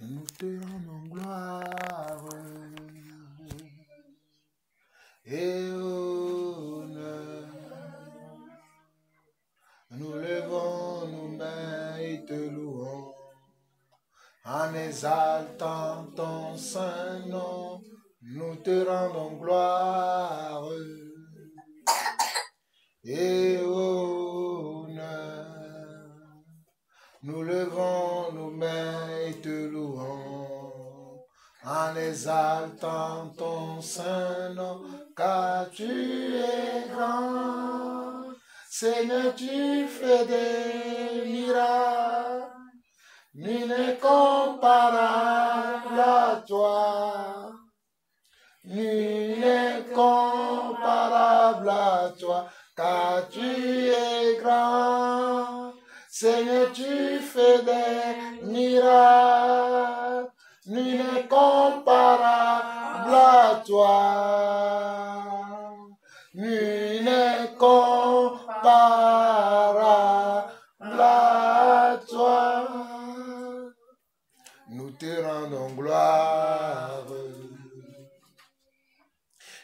nous te rendons gloire et honneur. Nous levons nos mains et te louons en exaltant ton saint nom. Nous te rendons gloire et honneur. Nous levons nos mains et te louons en exaltant ton saint nom, car tu es grand. Seigneur, tu fais des miracles, nul n'est comparable à toi. Nul n'est comparable à toi, car tu es grand. Seigneur, tu fais des miracles, nul n'est comparable à toi. Nul n'est comparable à toi. Nous te rendons gloire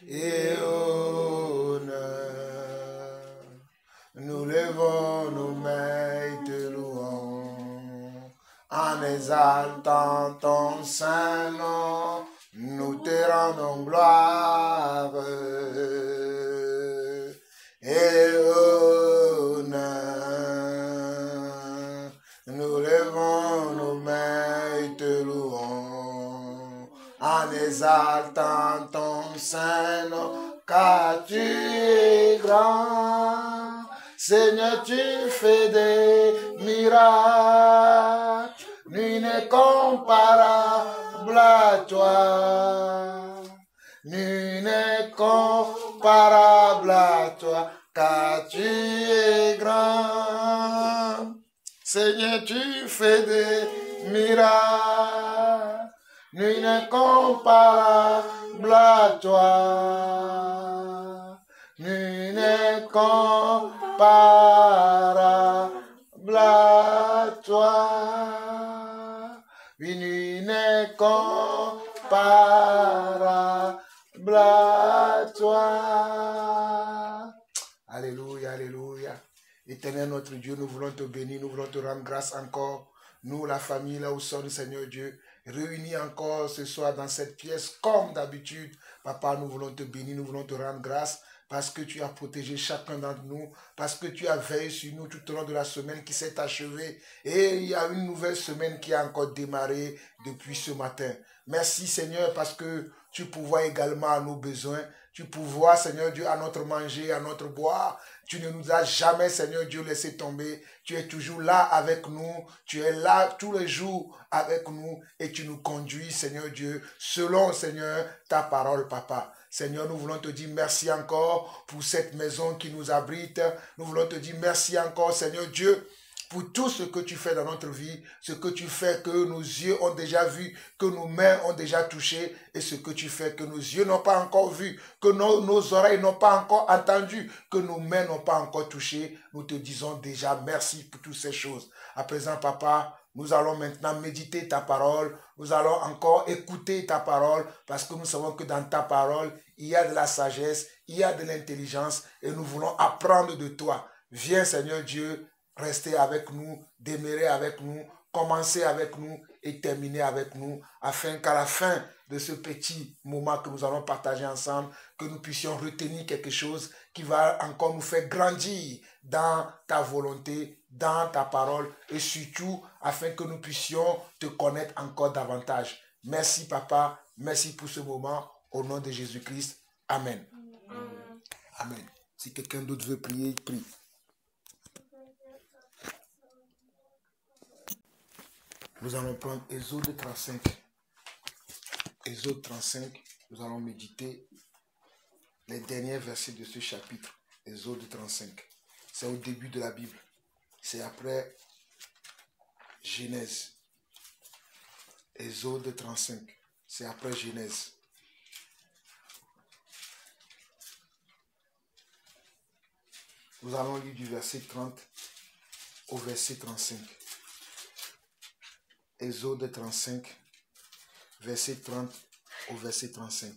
et honneur. Nous levons nos mains et te louons en exaltant ton saint nom. Nous te rendons gloire et honneur. Nous levons nos mains et te louons en exaltant ton saint nom, car tu es grand. Seigneur, tu fais des miracles, nul n'est comparable à toi. Nul n'est comparable à toi, car tu es grand. Seigneur, tu fais des miracles, nul n'est comparable à toi. Nul n'est comparable à toi. Oui, nul n'est comparable à toi. Alléluia, alléluia. Éternel notre Dieu, nous voulons te bénir, nous voulons te rendre grâce encore. Nous, la famille, là où sommes, Seigneur Dieu, réunis encore ce soir dans cette pièce comme d'habitude. Papa, nous voulons te bénir, nous voulons te rendre grâce parce que tu as protégé chacun d'entre nous, parce que tu as veillé sur nous tout au long de la semaine qui s'est achevée. Et il y a une nouvelle semaine qui a encore démarré depuis ce matin. Merci Seigneur parce que tu pourvois également à nos besoins. Tu pourvois, Seigneur Dieu, à notre manger, à notre boire. Tu ne nous as jamais, Seigneur Dieu, laissé tomber. Tu es toujours là avec nous. Tu es là tous les jours avec nous et tu nous conduis, Seigneur Dieu, selon, Seigneur, ta parole, Papa. Seigneur, nous voulons te dire merci encore pour cette maison qui nous abrite. Nous voulons te dire merci encore, Seigneur Dieu, pour tout ce que tu fais dans notre vie, ce que tu fais que nos yeux ont déjà vu, que nos mains ont déjà touché, et ce que tu fais que nos yeux n'ont pas encore vu, que nos oreilles n'ont pas encore entendu, que nos mains n'ont pas encore touché. Nous te disons déjà merci pour toutes ces choses. À présent, Papa, nous allons maintenant méditer ta parole, nous allons encore écouter ta parole, parce que nous savons que dans ta parole, il y a de la sagesse, il y a de l'intelligence, et nous voulons apprendre de toi. Viens, Seigneur Dieu, rester avec nous, demeurer avec nous, commencer avec nous et terminer avec nous, afin qu'à la fin de ce petit moment que nous allons partager ensemble, que nous puissions retenir quelque chose qui va encore nous faire grandir dans ta volonté, dans ta parole, et surtout afin que nous puissions te connaître encore davantage. Merci Papa, merci pour ce moment, au nom de Jésus-Christ. Amen. Amen. Si quelqu'un d'autre veut prier, prie. Nous allons prendre Exode 35. Exode 35, nous allons méditer les derniers versets de ce chapitre. Exode 35. C'est au début de la Bible. C'est après Genèse. Exode 35. C'est après Genèse. Nous allons lire du verset 30 au verset 35. Exode 35, verset 30 au verset 35.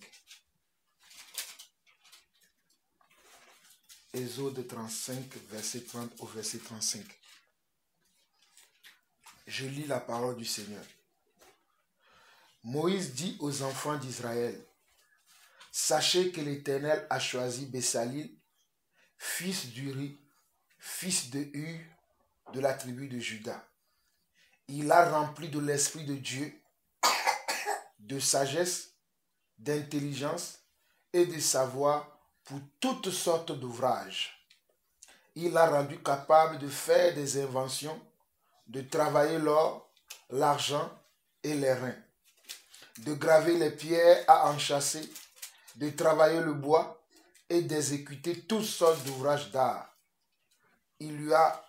Exode 35, verset 30 au verset 35. Je lis la parole du Seigneur. Moïse dit aux enfants d'Israël, « Sachez que l'Éternel a choisi Bessalil, fils d'Uri, fils de Hur, de la tribu de Juda. Il l'a rempli de l'Esprit de Dieu, de sagesse, d'intelligence et de savoir pour toutes sortes d'ouvrages. Il l'a rendu capable de faire des inventions, de travailler l'or, l'argent et les reins, de graver les pierres à enchâsser, de travailler le bois et d'exécuter toutes sortes d'ouvrages d'art. Il lui a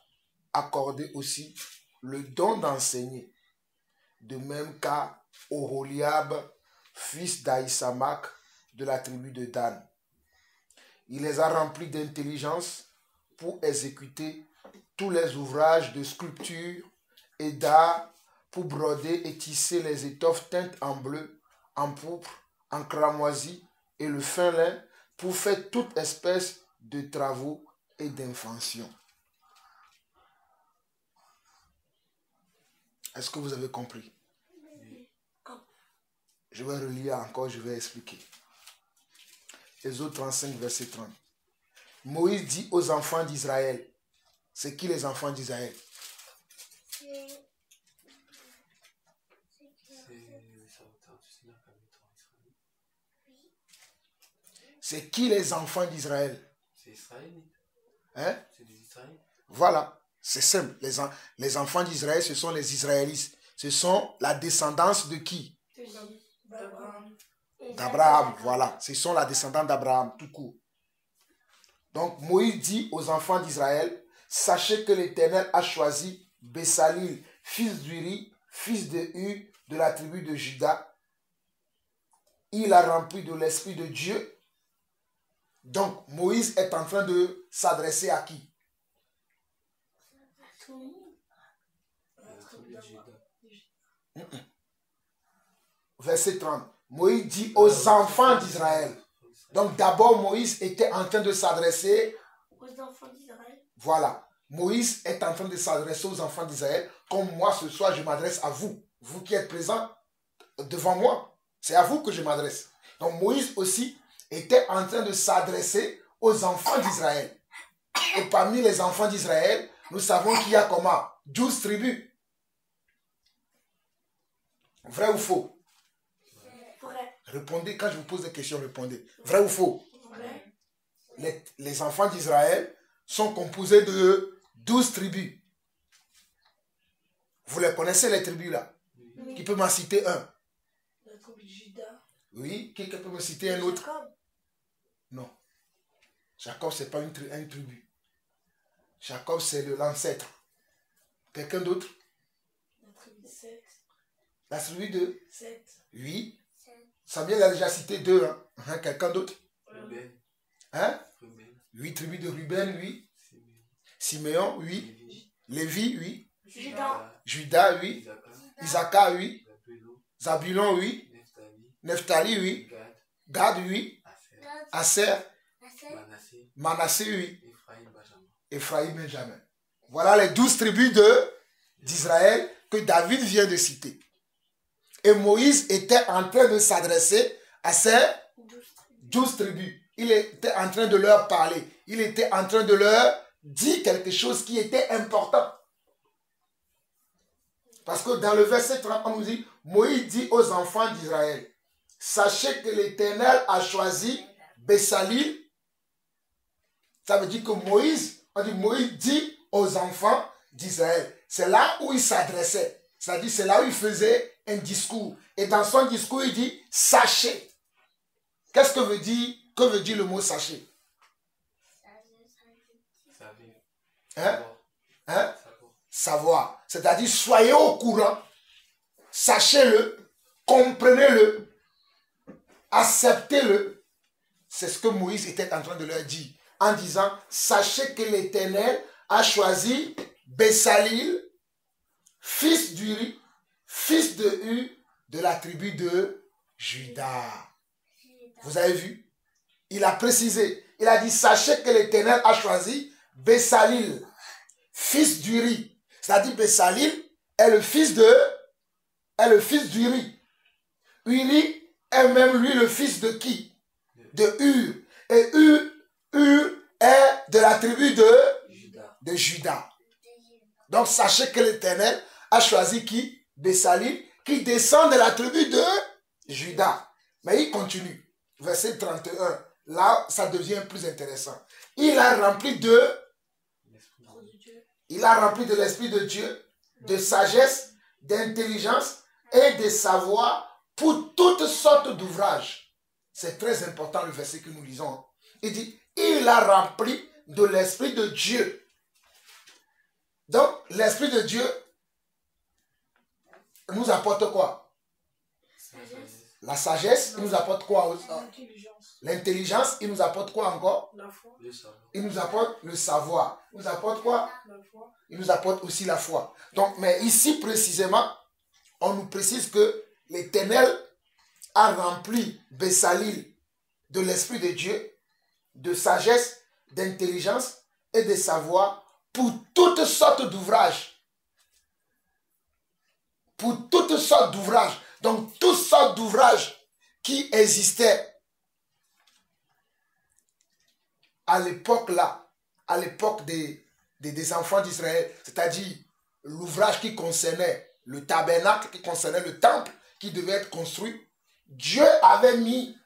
accordé aussi le don d'enseigner, de même qu'à Oholiab, fils d'Aïsamak, de la tribu de Dan. Il les a remplis d'intelligence pour exécuter tous les ouvrages de sculpture et d'art, pour broder et tisser les étoffes teintes en bleu, en pourpre, en cramoisi et le fin lin, pour faire toute espèce de travaux et d'inventions. Est-ce que vous avez compris? Je vais relire encore, je vais expliquer. Exode 35, verset 30. Moïse dit aux enfants d'Israël. C'est qui les enfants d'Israël? C'est qui les enfants d'Israël? C'est Israël. Hein? C'est des Israélites. Voilà, c'est simple. Les enfants d'Israël, ce sont les Israélites. Ce sont la descendance de qui? D'Abraham, voilà. Ce sont la descendance d'Abraham, tout court. Donc, Moïse dit aux enfants d'Israël, sachez que l'Éternel a choisi Bessalil, fils d'Uri, fils de Hur, de la tribu de Juda. Il a rempli de l'Esprit de Dieu. Donc, Moïse est en train de s'adresser à qui? Verset 30. Moïse dit aux enfants d'Israël. Donc d'abord Moïse était en train de s'adresser aux enfants d'Israël. Voilà. Moïse est en train de s'adresser aux enfants d'Israël. Comme moi ce soir je m'adresse à vous. Vous qui êtes présents devant moi. C'est à vous que je m'adresse. Donc Moïse aussi était en train de s'adresser aux enfants d'Israël. Et parmi les enfants d'Israël, nous savons qu'il y a comment? 12 tribus. Vrai ou faux? Vrai. Répondez, quand je vous pose des questions, répondez. Vrai ou faux? Vrai. Les enfants d'Israël sont composés de 12 tribus. Vous les connaissez, les tribus là? Oui. Qui peut m'en citer un? La tribu de Juda. Oui, qui peut me citer un autre? Jacob. Non. Jacob, ce n'est pas une tribu. Jacob, c'est l'ancêtre. Quelqu'un d'autre? La tribu de Seth. La tribu de? Seth. Oui. Samuel a déjà cité deux. Hein? Quelqu'un d'autre? Ruben. Hein? Ruben. Oui, tribu de Ruben, oui. Siméon. Siméon, oui. Lévi. Lévi, oui. Juda. Judas, oui. Isaac, oui. Zabulon. Zabulon, oui. Nephtali. Neftali, oui. Gad. Gad, oui. Aser. Aser, Manassé. Manassé, oui. Ephraïm. Benjamin. Ephraïm, Benjamin. Voilà les 12 tribus d'Israël que David vient de citer. Et Moïse était en train de s'adresser à ces 12 tribus. Il était en train de leur parler. Il était en train de leur dire quelque chose qui était important. Parce que dans le verset 30, on nous dit, Moïse dit aux enfants d'Israël, sachez que l'Éternel a choisi Bessalil. Ça veut dire que Moïse dit aux enfants d'Israël. C'est là où il s'adressait. C'est-à-dire, c'est là où il faisait un discours. Et dans son discours, il dit, sachez. Qu'est-ce que veut dire le mot sachez? Hein? Hein? Savoir. C'est-à-dire, soyez au courant. Sachez-le. Comprenez-le. Acceptez-le. C'est ce que Moïse était en train de leur dire. En disant, sachez que l'Éternel a choisi Bessalil, fils d'Uri, fils de Hur, de la tribu de Juda. Vous avez vu? Il a précisé. Il a dit, sachez que l'Éternel a choisi Bessalil, fils d'Uri. C'est-à-dire Bessalil est le fils d'Uri. Uri est même lui le fils de qui? De Hur. Et Hur est de la tribu de Juda. Donc sachez que l'Éternel a choisi qui? Bessalil, qui descend de la tribu de Juda. Mais il continue. Verset 31. Là, ça devient plus intéressant. Il a rempli de l'Esprit de Dieu, de sagesse, d'intelligence et de savoir pour toutes sortes d'ouvrages. C'est très important le verset que nous lisons. Il dit, il a rempli de l'Esprit de Dieu. Donc, l'Esprit de Dieu nous apporte quoi? La sagesse, il nous apporte quoi? L'intelligence, il nous apporte quoi encore? La foi. Il nous apporte le savoir. Il nous apporte quoi? La foi. Il nous apporte aussi la foi. Donc, mais ici précisément, on nous précise que l'Éternel a rempli Bessalil de l'Esprit de Dieu, de sagesse, d'intelligence et de savoir pour toutes sortes d'ouvrages. Pour toutes sortes d'ouvrages. Donc, toutes sortes d'ouvrages qui existaient à l'époque là, à l'époque des enfants d'Israël, c'est-à-dire l'ouvrage qui concernait le tabernacle, qui concernait le temple, qui devait être construit, Dieu avait mis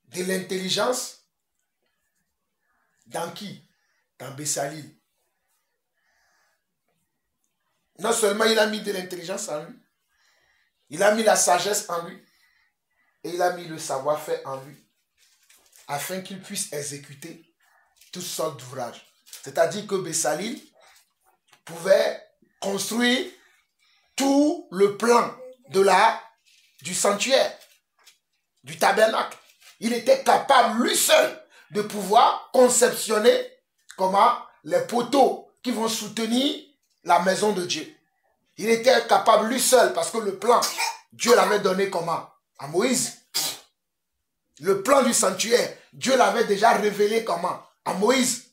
de l'intelligence dans qui? Dans Bessalil. Non seulement il a mis de l'intelligence en lui, il a mis la sagesse en lui, et il a mis le savoir-faire en lui, afin qu'il puisse exécuter toutes sortes d'ouvrages. C'est-à-dire que Bessalil pouvait construire tout le plan du sanctuaire, du tabernacle. Il était capable, lui seul, de pouvoir conceptionner comment les poteaux qui vont soutenir la maison de Dieu. Il était capable, lui seul, parce que le plan, Dieu l'avait donné comment? À Moïse. Le plan du sanctuaire, Dieu l'avait déjà révélé comment? À Moïse.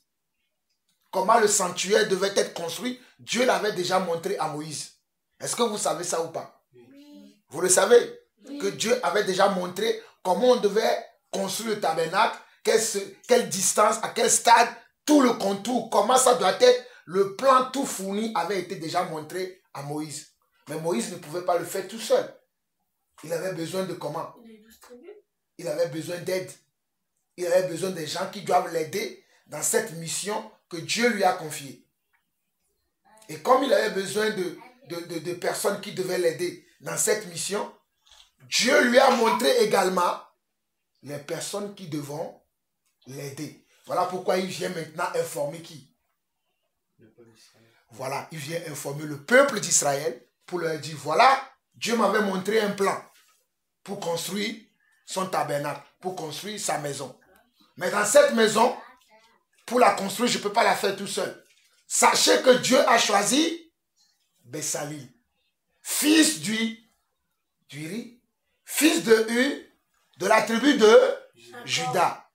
Comment le sanctuaire devait être construit, Dieu l'avait déjà montré à Moïse. Est-ce que vous savez ça ou pas? Oui. Vous le savez? Oui. Que Dieu avait déjà montré comment on devait construire le tabernacle, quelle distance, à quel stade, tout le contour, comment ça doit être. Le plan tout fourni avait été déjà montré à Moïse. Mais Moïse ne pouvait pas le faire tout seul. Il avait besoin de comment? Il avait besoin d'aide. Il avait besoin des gens qui doivent l'aider dans cette mission que Dieu lui a confiée. Et comme il avait besoin de personnes qui devaient l'aider dans cette mission, Dieu lui a montré également les personnes qui devront l'aider. Voilà pourquoi il vient maintenant informer qui? Voilà, il vient informer le peuple d'Israël pour leur dire, voilà, Dieu m'avait montré un plan pour construire son tabernacle, pour construire sa maison. Mais dans cette maison, pour la construire, je ne peux pas la faire tout seul. Sachez que Dieu a choisi Bessalil, fils d'Uri, fils de Hur, de la tribu de Juda.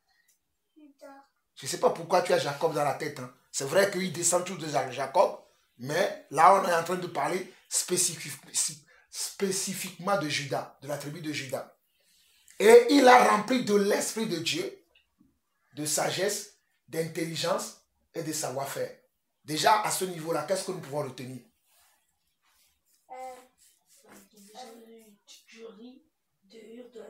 Je ne sais pas pourquoi tu as Jacob dans la tête. Hein. C'est vrai qu'il descend tous de Jacob, mais là on est en train de parler spécifiquement de Juda, de la tribu de Juda. Et il a rempli de l'Esprit de Dieu, de sagesse, d'intelligence et de savoir-faire. Déjà, à ce niveau-là, qu'est-ce que nous pouvons retenir? Du riz, de Hur, de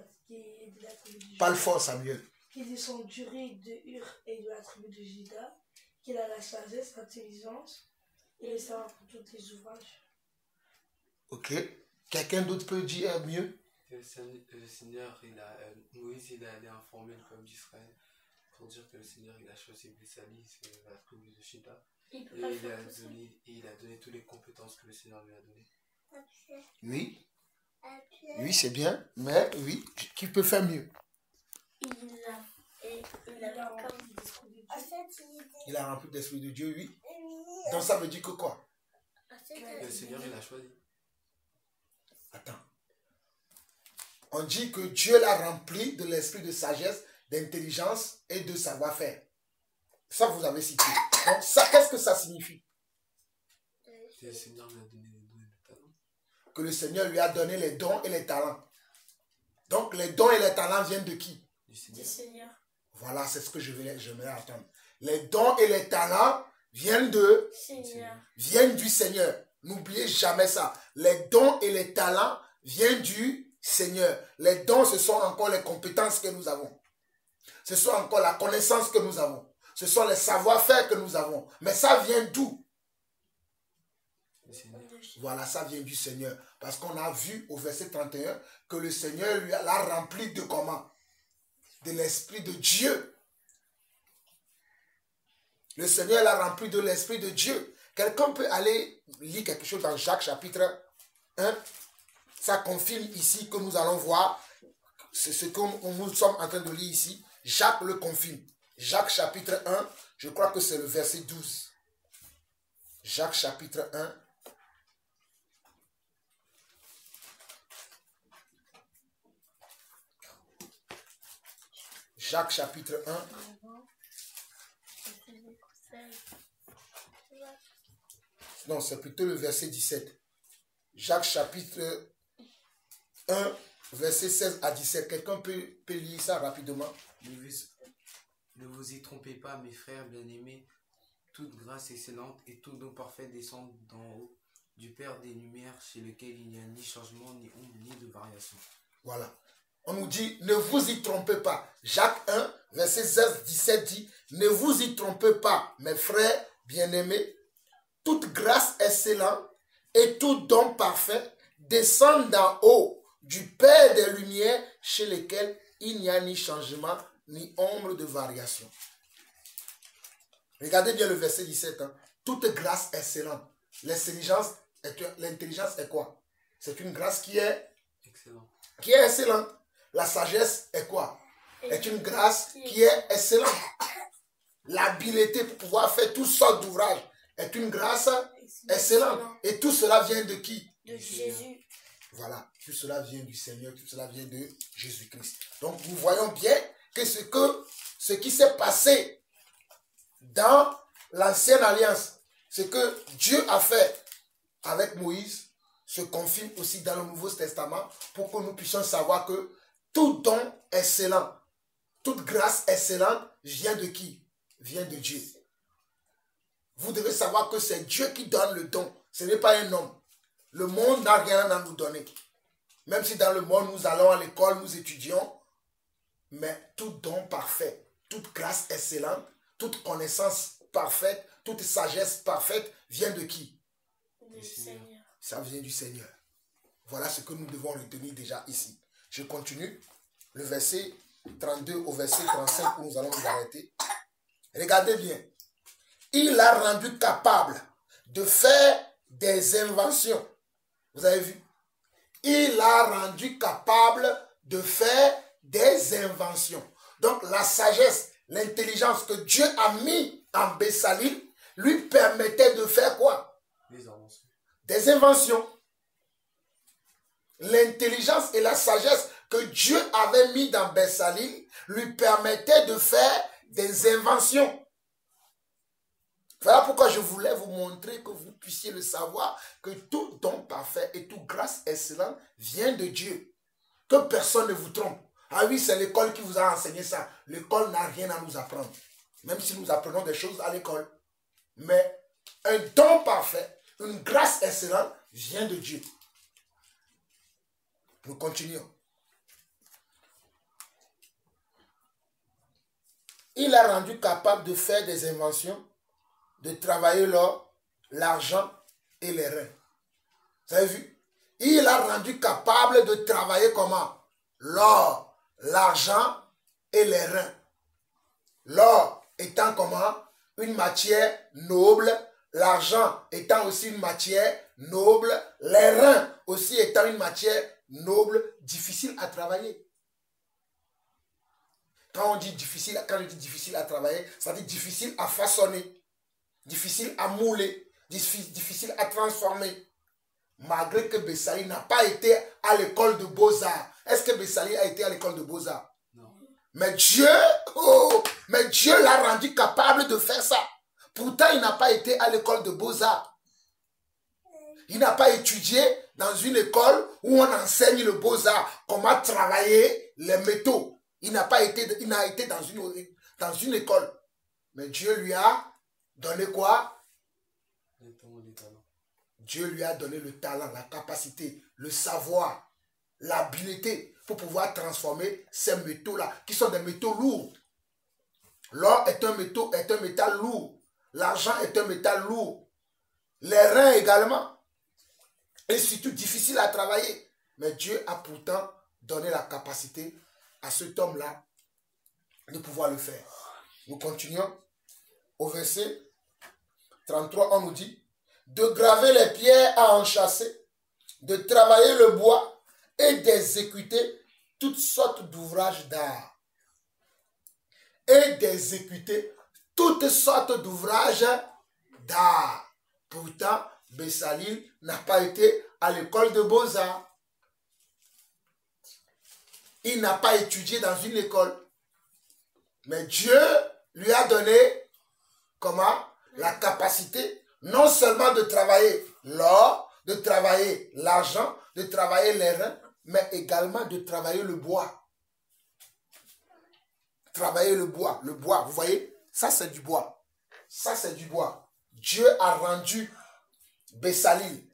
la tribu de Juda. Parle fort, Samuel. Qui descend du riz, de Hur et de la tribu de Juda. Qu'il a la sagesse, l'intelligence et le savoir pour tous les ouvrages. Ok. Quelqu'un d'autre peut dire mieux? Le Seigneur, Moïse, il est allé informer le peuple d'Israël pour dire que le Seigneur, il a choisi Bessalil, c'est la tribu de Juda. Et il a donné toutes les compétences que le Seigneur lui a données. Oui. Oui, c'est bien, mais oui, qui peut faire mieux? Il a rempli l'Esprit de Dieu, oui. Donc ça veut dire que quoi? Le Seigneur, il a choisi. Attends. On dit que Dieu l'a rempli de l'esprit de sagesse, d'intelligence et de savoir-faire. Ça, vous avez cité. Donc, ça, qu'est-ce que ça signifie? Que le Seigneur lui a donné les dons et les talents. Que le Seigneur lui a donné les dons et les talents. Donc, les dons et les talents viennent de qui? Du Seigneur. Du Seigneur. Voilà, c'est ce que j'aimerais attendre. Les dons et les talents viennent de Seigneur. Viennent du Seigneur. N'oubliez jamais ça. Les dons et les talents viennent du Seigneur. Les dons, ce sont encore les compétences que nous avons. Ce sont encore la connaissance que nous avons. Ce sont les savoir-faire que nous avons. Mais ça vient d'où? Voilà, ça vient du Seigneur. Parce qu'on a vu au verset 31 que le Seigneur lui l'a rempli de comment? De l'Esprit de Dieu. Le Seigneur l'a rempli de l'Esprit de Dieu. Quelqu'un peut aller lire quelque chose dans Jacques chapitre 1. Ça confirme ici que nous allons voir. C'est ce que nous sommes en train de lire ici. Jacques le confirme. Jacques chapitre 1, je crois que c'est le verset 12. Jacques chapitre 1. Jacques chapitre 1. Non, c'est plutôt le verset 17. Jacques chapitre 1, verset 16 à 17. Quelqu'un peut lire ça rapidement? Ne vous y trompez pas, mes frères bien-aimés. Toute grâce excellente et tout don parfait descendent d'en haut, du Père des Lumières, chez lequel il n'y a ni changement, ni ombre, ni de variation. Voilà. On nous dit, ne vous y trompez pas. Jacques 1, verset 16, 17 dit, ne vous y trompez pas, mes frères bien-aimés. Toute grâce excellente et tout don parfait descendent d'en haut, du Père des Lumières, chez lequel il n'y a ni changement, ni ombre de variation. Regardez bien le verset 17. Hein. Toute grâce excellente. L'intelligence est quoi? C'est une grâce qui est excellente. Qui est excellente. La sagesse est quoi? Est une grâce qui est excellente. L'habileté pour pouvoir faire toutes sortes d'ouvrages est une grâce excellente. Et tout cela vient de qui? De Jésus. Voilà, tout cela vient du Seigneur, tout cela vient de Jésus-Christ. Donc nous voyons bien que ce qui s'est passé dans l'ancienne alliance, ce que Dieu a fait avec Moïse, se confirme aussi dans le Nouveau Testament pour que nous puissions savoir que tout don excellent, toute grâce excellente vient de qui? Vient de Dieu. Vous devez savoir que c'est Dieu qui donne le don, ce n'est pas un homme. Le monde n'a rien à nous donner. Même si dans le monde nous allons à l'école, nous étudions, mais tout don parfait, toute grâce excellente, toute connaissance parfaite, toute sagesse parfaite vient de qui? Du Seigneur. Ça vient du Seigneur. Voilà ce que nous devons retenir déjà ici. Je continue. Le verset 32 au verset 35 où nous allons nous arrêter. Regardez bien. Il l'a rendu capable de faire des inventions. Vous avez vu? Il l'a rendu capable de faire des inventions. Donc la sagesse, l'intelligence que Dieu a mis en Bessalil lui permettait de faire quoi? Des inventions. Des inventions. L'intelligence et la sagesse que Dieu avait mis dans Bessalil lui permettaient de faire des inventions. Voilà pourquoi je voulais vous montrer que vous puissiez le savoir, que tout don parfait et toute grâce excellente vient de Dieu. Que personne ne vous trompe. Ah oui, c'est l'école qui vous a enseigné ça. L'école n'a rien à nous apprendre. Même si nous apprenons des choses à l'école. Mais un don parfait, une grâce excellente vient de Dieu. Nous continuons. Il a rendu capable de faire des inventions, de travailler l'or, l'argent et les reins. Vous avez vu? Il a rendu capable de travailler comment? L'or, l'argent et les reins. L'or étant comment? Une matière noble, l'argent étant aussi une matière noble, les reins aussi étant une matière noble, difficile à travailler. Quand on dit difficile, quand je dis difficile à travailler, ça veut dire difficile à façonner, difficile à mouler, difficile à transformer. malgré que Bessalil n'a pas été à l'école de Beaux-Arts. Est-ce que Bessalil a été à l'école de Beaux-Arts? Non. Mais Dieu l'a rendu capable de faire ça. Pourtant, il n'a pas été à l'école de Beaux-Arts. Il n'a pas étudié dans une école où on enseigne le Beaux-Arts, comment travailler les métaux. Il n'a été dans une école. Mais Dieu lui a donné quoi? Dieu lui a donné le talent, la capacité, le savoir, l'habileté pour pouvoir transformer ces métaux-là, qui sont des métaux lourds. L'or est un métal lourd. L'argent est un métal lourd. Les reins également. Et surtout difficile à travailler. Mais Dieu a pourtant donné la capacité à cet homme-là de pouvoir le faire. Nous continuons. Au verset 33, on nous dit de graver les pierres à enchâsser, de travailler le bois et d'exécuter toutes sortes d'ouvrages d'art. Et d'exécuter toutes sortes d'ouvrages d'art. Pourtant, Bessalil n'a pas été à l'école de Beaux-Arts. Il n'a pas étudié dans une école. Mais Dieu lui a donné, comment? La capacité non seulement de travailler l'or, de travailler l'argent, de travailler les reins, mais également de travailler le bois. Travailler le bois. Le bois, vous voyez, ça c'est du bois. Ça c'est du bois. Dieu a rendu Bessalil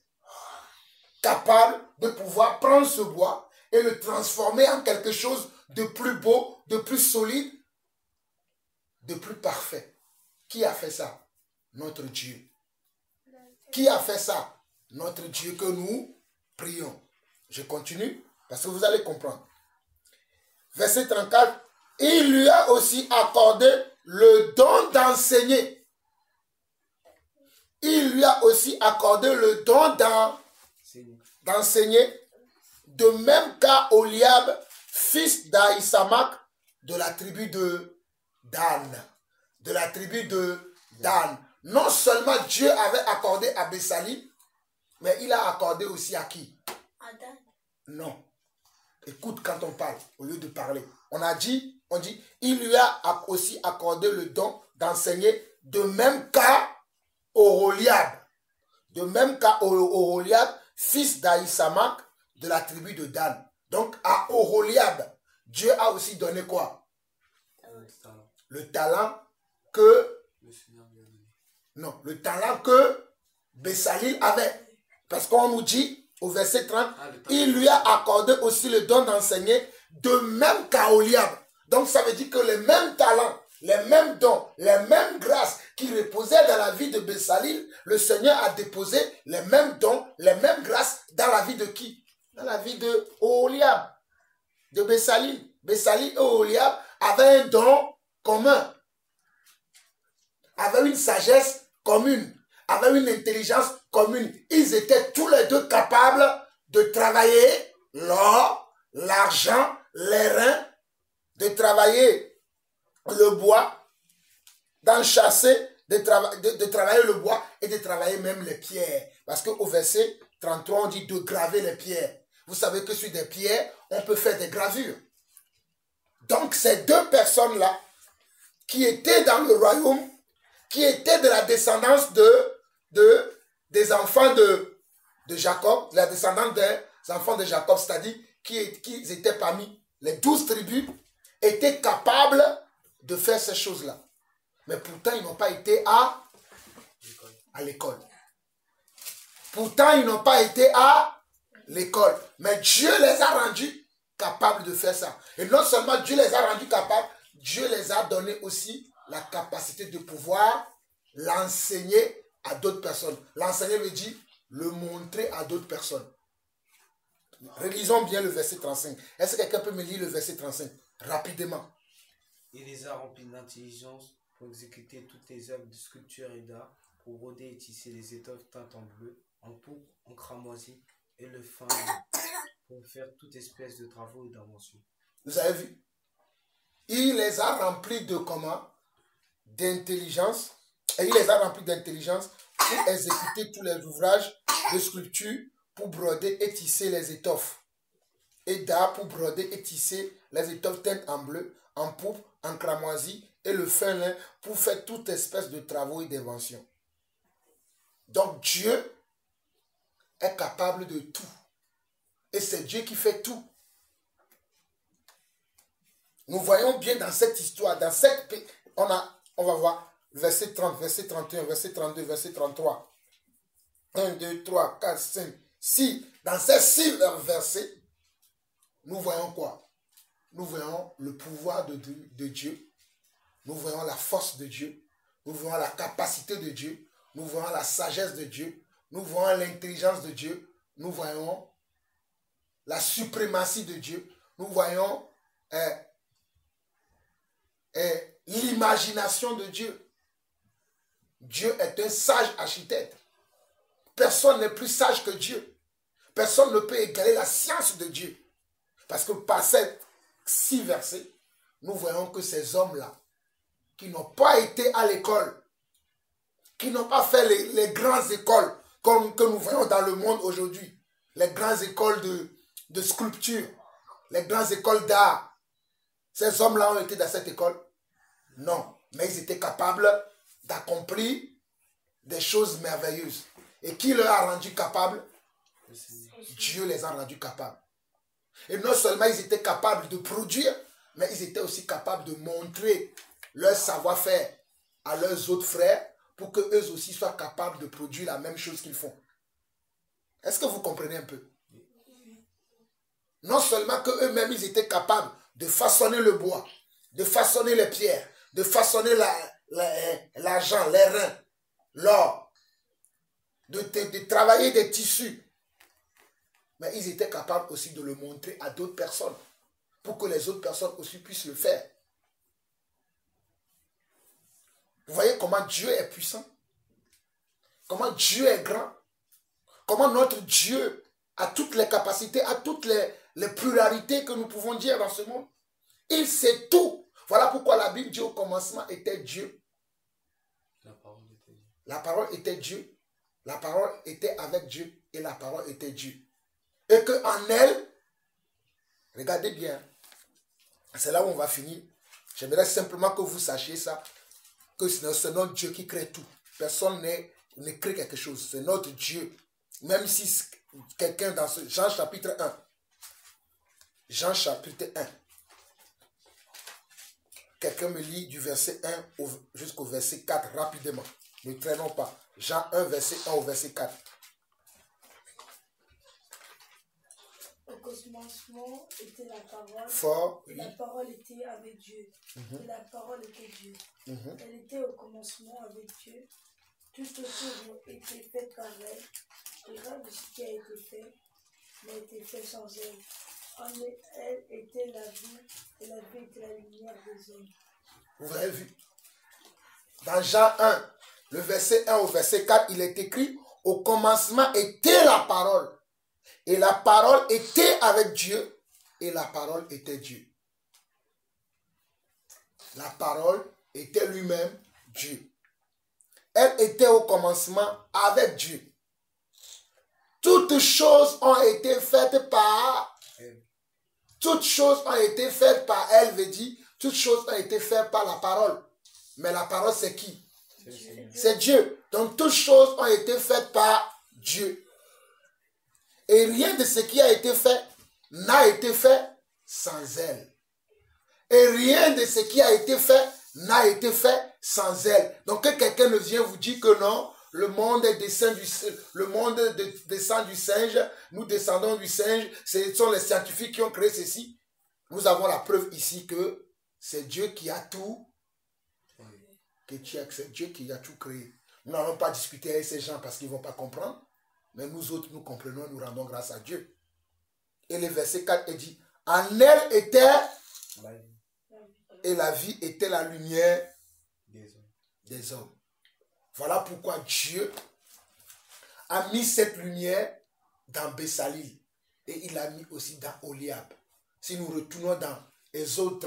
capable de pouvoir prendre ce bois et le transformer en quelque chose de plus beau, de plus solide, de plus parfait. Qui a fait ça? Notre Dieu. Qui a fait ça? Notre Dieu que nous prions. Je continue parce que vous allez comprendre. Verset 34. Il lui a aussi accordé le don d'enseigner. Il lui a aussi accordé le don d'enseigner. De même qu'à Oliab, fils d'Aïsamak, de la tribu de Dan. De la tribu de Dan. Non seulement Dieu avait accordé à Bessalil, mais il a accordé aussi à qui? À Dan. Non. Écoute quand on parle, au lieu de parler. On dit, il lui a aussi accordé le don d'enseigner de même qu'à Oholiab. De même qu'à Oholiab, fils d'Aïsamak, de la tribu de Dan. Donc à Oholiab, Dieu a aussi donné quoi? Le talent que... Non, le talent que Bessalil avait. Parce qu'on nous dit, au verset 30, il lui a accordé aussi le don d'enseigner de même qu'à Oholiab. Donc ça veut dire que les mêmes talents, les mêmes dons, les mêmes grâces qui reposaient dans la vie de Bessalil, le Seigneur a déposé les mêmes dons, les mêmes grâces dans la vie de qui? Dans la vie de Oholiab, de Bessalil. Bessalil et Oholiab avaient un don commun, avaient une sagesse commune, avaient une intelligence commune. Ils étaient tous les deux capables de travailler l'or, l'argent, les reins, de travailler le bois, d'enchasser, de travailler le bois et de travailler même les pierres. Parce qu'au verset 33, on dit de graver les pierres. Vous savez que sur des pierres, on peut faire des gravures. Donc ces deux personnes-là, qui étaient dans le royaume, qui étaient de la descendance des enfants de Jacob, la descendance des enfants de Jacob, c'est-à-dire qui étaient parmi les 12 tribus, étaient capables de faire ces choses-là. Mais pourtant, ils n'ont pas été à l'école. Pourtant, ils n'ont pas été à l'école. Mais Dieu les a rendus capables de faire ça. Et non seulement Dieu les a rendus capables, Dieu les a donné aussi la capacité de pouvoir l'enseigner à d'autres personnes. L'enseigner veut dire le montrer à d'autres personnes. Relisons bien le verset 35. Est-ce que quelqu'un peut me lire le verset 35 rapidement? Il les a remplis d'intelligence pour exécuter toutes les œuvres de sculpture et d'art, pour broder et tisser les étoffes teintes en bleu, en pourpre, en cramoisi et le fin lin, pour faire toute espèce de travaux et d'inventions. Vous avez vu? Il les a remplis de comment? D'intelligence. Et il les a remplis d'intelligence pour exécuter tous les ouvrages de sculpture, pour broder et tisser les étoffes. Et d'art pour broder et tisser les étoffes teintes en bleu, en pourpre, en cramoisi et le fin lin pour faire toute espèce de travaux et d'inventions. Donc Dieu est capable de tout. Et c'est Dieu qui fait tout. Nous voyons bien dans cette histoire, dans cette... On va voir verset 30, verset 31, verset 32, verset 33. 1, 2, 3, 4, 5, 6. Dans ces 6 versets, nous voyons quoi? Nous voyons le pouvoir de Dieu. Nous voyons la force de Dieu. Nous voyons la capacité de Dieu. Nous voyons la sagesse de Dieu. Nous voyons l'intelligence de Dieu. Nous voyons la suprématie de Dieu. Nous voyons l'imagination de Dieu. Dieu est un sage architecte. Personne n'est plus sage que Dieu. Personne ne peut égaler la science de Dieu. Parce que par ces 6 versets, nous voyons que ces hommes-là, qui n'ont pas été à l'école, qui n'ont pas fait les grandes écoles comme que nous voyons dans le monde aujourd'hui, les grandes écoles de sculpture, les grandes écoles d'art, ces hommes-là ont été dans cette école? Non, mais ils étaient capables d'accomplir des choses merveilleuses. Et qui leur a rendu capables? Dieu les a rendus capables. Et non seulement ils étaient capables de produire, mais ils étaient aussi capables de montrer leur savoir-faire à leurs autres frères pour qu'eux aussi soient capables de produire la même chose qu'ils font. Est-ce que vous comprenez un peu? Non seulement qu'eux-mêmes ils étaient capables de façonner le bois, de façonner les pierres, de façonner l'argent, les reins, l'or, de travailler des tissus. Mais ils étaient capables aussi de le montrer à d'autres personnes pour que les autres personnes aussi puissent le faire. Vous voyez comment Dieu est puissant? Comment Dieu est grand? Comment notre Dieu a toutes les capacités, a toutes les pluralités que nous pouvons dire dans ce monde? Il sait tout. Voilà pourquoi la Bible dit au commencement était Dieu. La parole était Dieu. La parole était Dieu. La parole était avec Dieu et la parole était Dieu. Et qu'en elle, regardez bien, c'est là où on va finir. J'aimerais simplement que vous sachiez ça, que c'est notre Dieu qui crée tout. Personne ne crée quelque chose. C'est notre Dieu. Même si quelqu'un dans ce... Jean chapitre 1. Jean chapitre 1. Quelqu'un me lit du verset 1 jusqu'au verset 4 rapidement. Ne traînons pas. Jean 1, verset 1 au verset 4. Au commencement était la parole. Fort, Et oui. la parole était avec Dieu. Et la parole était Dieu. Elle était au commencement avec Dieu. Toutes choses ont été faites par elle. Et rien de ce qui a été fait n'a été fait sans elle. En elle était la vie, et la vie était la lumière des hommes. Vous avez vu? Dans Jean 1, le verset 1 au verset 4, il est écrit, au commencement était la parole. Et la parole était avec Dieu, et la parole était Dieu. La parole était lui-même Dieu. Elle était au commencement avec Dieu. Toutes choses ont été faites par elle. Toutes choses ont été faites par elle, veut dire, toutes choses ont été faites par la parole. Mais la parole, c'est qui? C'est Dieu. Donc, toutes choses ont été faites par Dieu. Et rien de ce qui a été fait n'a été fait sans elle. Et rien de ce qui a été fait n'a été fait sans elle. Donc, que quelqu'un ne vienne vous dire que non, le monde descend du singe, nous descendons du singe, ce sont les scientifiques qui ont créé ceci. Nous avons la preuve ici que c'est Dieu qui a tout, c'est Dieu qui a tout créé. Nous n'allons pas discuter avec ces gens parce qu'ils ne vont pas comprendre, mais nous autres, nous comprenons, nous rendons grâce à Dieu. Et le verset 4 dit, en elle était, et la vie était la lumière des hommes. Voilà pourquoi Dieu a mis cette lumière dans Bessalil et il l'a mis aussi dans Oliab. Si nous retournons dans Exode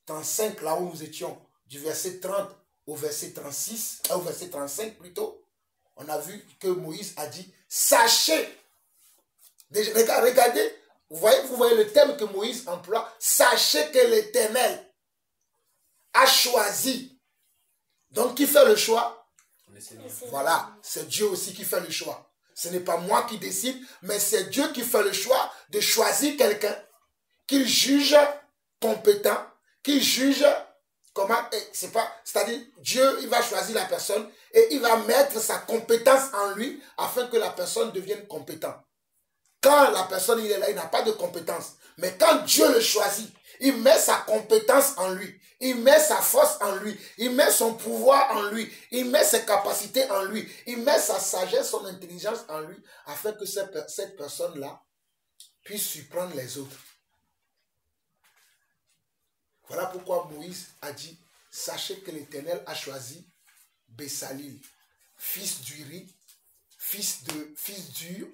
35, là où nous étions, du verset 30 au verset 36, au verset 35 plutôt, on a vu que Moïse a dit, sachez Regardez, vous voyez le thème que Moïse emploie. Sachez que l'Éternel a choisi. Donc, qui fait le choix? Voilà, c'est Dieu aussi qui fait le choix. Ce n'est pas moi qui décide, mais c'est Dieu qui fait le choix de choisir quelqu'un qu'il juge compétent, qu'il juge comment, c'est-à-dire Dieu, il va choisir la personne et il va mettre sa compétence en lui afin que la personne devienne compétente. Quand la personne il est là, il n'a pas de compétence. Mais quand Dieu le choisit, il met sa compétence en lui. Il met sa force en lui. Il met son pouvoir en lui. Il met ses capacités en lui. Il met sa sagesse, son intelligence en lui afin que cette personne-là puisse surprendre les autres. Voilà pourquoi Moïse a dit, sachez que l'Éternel a choisi Bessalil, fils d'Uri, fils d'Ur,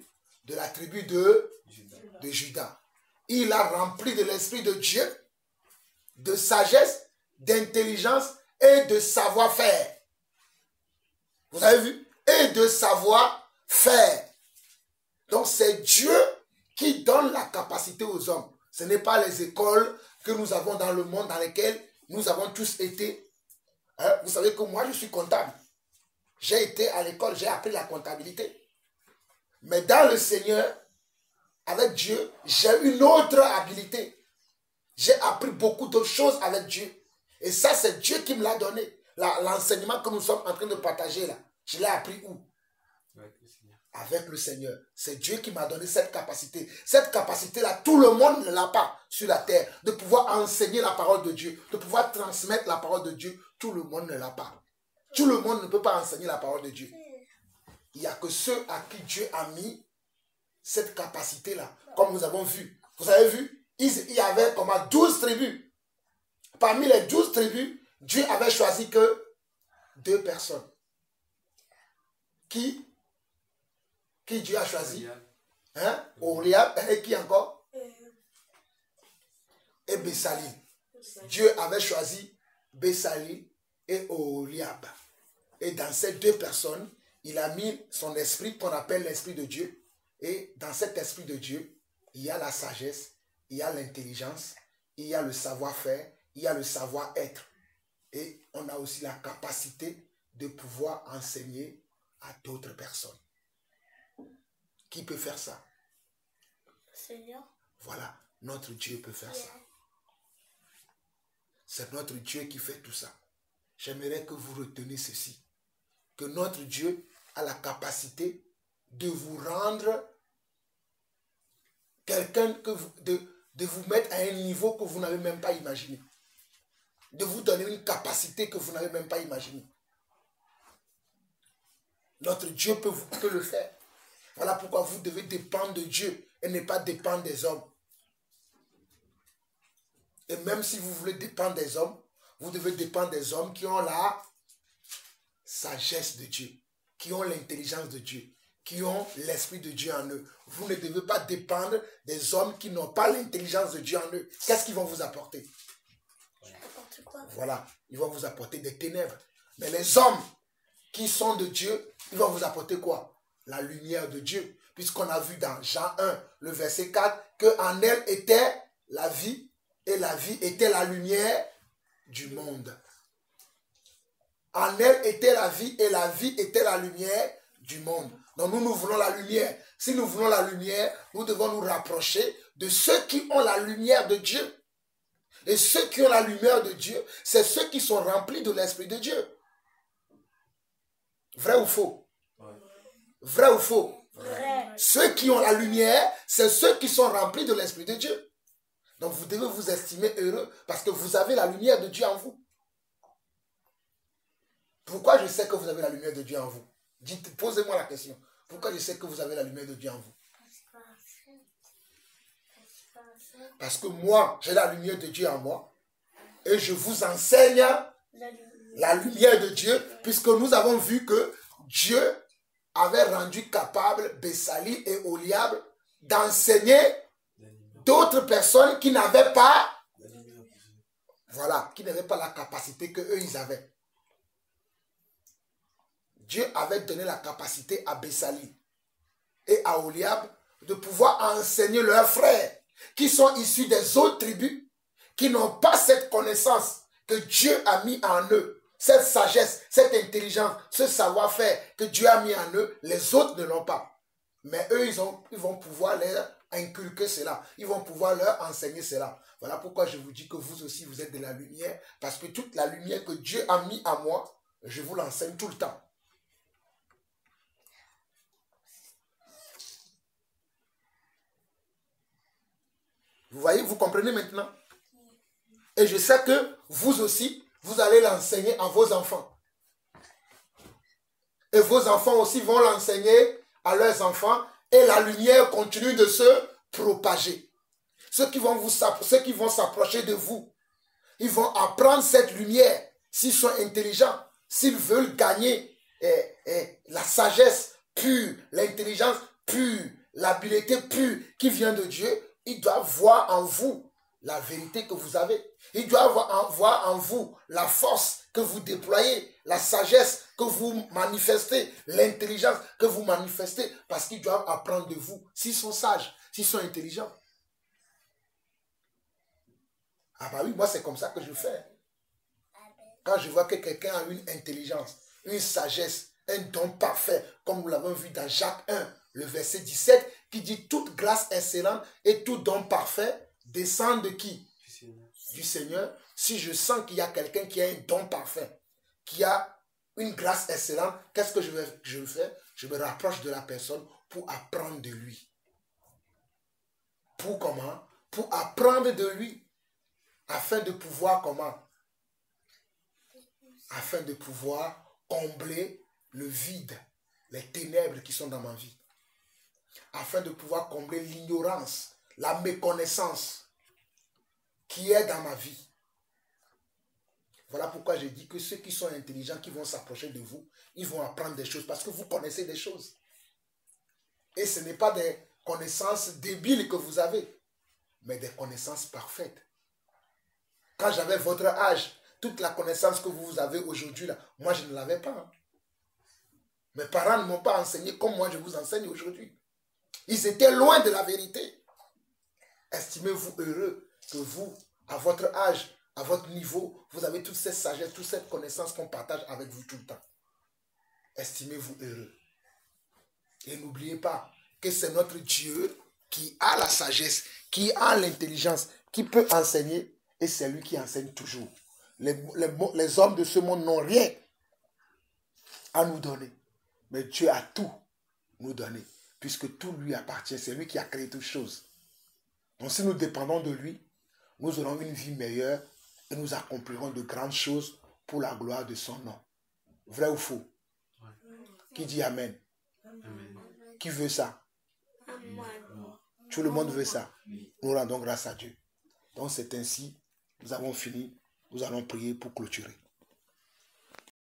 de la tribu de Juda. Il a rempli de l'Esprit de Dieu, de sagesse, d'intelligence et de savoir-faire. Vous avez vu? Et de savoir-faire. Donc c'est Dieu qui donne la capacité aux hommes. Ce n'est pas les écoles que nous avons dans le monde dans lesquelles nous avons tous été. Hein? Vous savez que moi je suis comptable. J'ai été à l'école, j'ai appris la comptabilité. Mais dans le Seigneur, avec Dieu, j'ai une autre habilité. J'ai appris beaucoup d'autres choses avec Dieu. Et ça, c'est Dieu qui me l'a donné. L'enseignement que nous sommes en train de partager là, je l'ai appris où? Avec le Seigneur. C'est Dieu qui m'a donné cette capacité. Cette capacité-là, tout le monde ne l'a pas sur la terre. De pouvoir enseigner la parole de Dieu, de pouvoir transmettre la parole de Dieu. Tout le monde ne l'a pas. Tout le monde ne peut pas enseigner la parole de Dieu. Il n'y a que ceux à qui Dieu a mis cette capacité-là. Comme nous avons vu. Vous avez vu, il y avait comme 12 tribus. Parmi les 12 tribus, Dieu avait choisi que 2 personnes. Qui Dieu a choisi? Hein? Oholiab, et qui encore? Et Bessalil. Dieu avait choisi Bessalil et Oholiab. Et dans ces 2 personnes, il a mis son esprit qu'on appelle l'esprit de Dieu. Et dans cet esprit de Dieu, il y a la sagesse, il y a l'intelligence, il y a le savoir-faire, il y a le savoir-être. Et on a aussi la capacité de pouvoir enseigner à d'autres personnes. Qui peut faire ça? Seigneur. Voilà, notre Dieu peut faire ça. C'est notre Dieu qui fait tout ça. J'aimerais que vous reteniez ceci. Que notre Dieu a la capacité de vous rendre quelqu'un, de vous mettre à un niveau que vous n'avez même pas imaginé. De vous donner une capacité que vous n'avez même pas imaginée. Notre Dieu peut le faire. Voilà pourquoi vous devez dépendre de Dieu et ne pas dépendre des hommes. Et même si vous voulez dépendre des hommes, vous devez dépendre des hommes qui ont la sagesse de Dieu, qui ont l'intelligence de Dieu, qui ont l'esprit de Dieu en eux. Vous ne devez pas dépendre des hommes qui n'ont pas l'intelligence de Dieu en eux. Qu'est-ce qu'ils vont vous apporter? Voilà, ils vont vous apporter des ténèbres. Mais les hommes qui sont de Dieu, ils vont vous apporter quoi? La lumière de Dieu. Puisqu'on a vu dans Jean 1, le verset 4, qu'en elle était la vie, et la vie était la lumière du monde. En elle était la vie, et la vie était la lumière du monde. Donc nous voulons la lumière. Si nous voulons la lumière, nous devons nous rapprocher de ceux qui ont la lumière de Dieu. Et ceux qui ont la lumière de Dieu, c'est ceux qui sont remplis de l'Esprit de Dieu. Vrai ou faux? Vrai ou faux? Vrai. Ceux qui ont la lumière, c'est ceux qui sont remplis de l'Esprit de Dieu. Donc vous devez vous estimer heureux parce que vous avez la lumière de Dieu en vous. Pourquoi je sais que vous avez la lumière de Dieu en vous? Posez-moi la question. Pourquoi je sais que vous avez la lumière de Dieu en vous? Parce que moi, j'ai la lumière de Dieu en moi. Et je vous enseigne la lumière de Dieu, puisque nous avons vu que Dieu avait rendu capable Bessalil et Oholiab d'enseigner d'autres personnes qui n'avaient pas, voilà, qui n'avaient pas la capacité qu'eux ils avaient. Dieu avait donné la capacité à Bessalil et à Oholiab de pouvoir enseigner leurs frères qui sont issus des autres tribus, qui n'ont pas cette connaissance que Dieu a mis en eux, cette sagesse, cette intelligence, ce savoir-faire que Dieu a mis en eux, les autres ne l'ont pas. Mais eux, ils vont pouvoir leur inculquer cela. Ils vont pouvoir leur enseigner cela. Voilà pourquoi je vous dis que vous aussi, vous êtes de la lumière. Parce que toute la lumière que Dieu a mis en moi, je vous l'enseigne tout le temps. Vous voyez, vous comprenez maintenant? Et je sais que vous aussi, vous allez l'enseigner à vos enfants. Et vos enfants aussi vont l'enseigner à leurs enfants. Et la lumière continue de se propager. Ceux qui vont s'approcher de vous, ils vont apprendre cette lumière. S'ils sont intelligents, s'ils veulent gagner la sagesse pure, l'intelligence pure, l'habileté pure qui vient de Dieu, ils doivent voir en vous la vérité que vous avez. Ils doivent voir en vous la force que vous déployez, la sagesse que vous manifestez, l'intelligence que vous manifestez, parce qu'ils doivent apprendre de vous, s'ils sont sages, s'ils sont intelligents. Ah bah oui, moi c'est comme ça que je fais. Quand je vois que quelqu'un a une intelligence, une sagesse, un don parfait, comme nous l'avons vu dans Jacques 1, le verset 17, qui dit « Toute grâce excellente et tout don parfait descend de qui ?» Du Seigneur. Si je sens qu'il y a quelqu'un qui a un don parfait, qui a une grâce excellente, qu'est-ce que je fais? Je me rapproche de la personne pour apprendre de lui. Pour comment? Pour apprendre de lui. Afin de pouvoir comment? Afin de pouvoir combler le vide, les ténèbres qui sont dans ma vie. Afin de pouvoir combler l'ignorance, la méconnaissance qui est dans ma vie. Voilà pourquoi je dis que ceux qui sont intelligents, qui vont s'approcher de vous, ils vont apprendre des choses parce que vous connaissez des choses. Et ce n'est pas des connaissances débiles que vous avez, mais des connaissances parfaites. Quand j'avais votre âge, toute la connaissance que vous avez aujourd'hui, là, moi je ne l'avais pas. Hein. Mes parents ne m'ont pas enseigné comme moi je vous enseigne aujourd'hui. Ils étaient loin de la vérité. Estimez-vous heureux que vous, à votre âge, à votre niveau, vous avez toute cette sagesse, toute cette connaissance qu'on partage avec vous tout le temps. Estimez-vous heureux. Et n'oubliez pas que c'est notre Dieu qui a la sagesse, qui a l'intelligence, qui peut enseigner, et c'est lui qui enseigne toujours. Les hommes de ce monde n'ont rien à nous donner. Mais Dieu a tout nous donné, puisque tout lui appartient. C'est lui qui a créé toutes choses. Donc si nous dépendons de lui, nous aurons une vie meilleure et nous accomplirons de grandes choses pour la gloire de son nom. Vrai ou faux? Ouais. Qui dit Amen? Amen. Qui veut ça? Amen. Tout le monde veut ça. Nous rendons grâce à Dieu. Donc c'est ainsi, nous avons fini. Nous allons prier pour clôturer.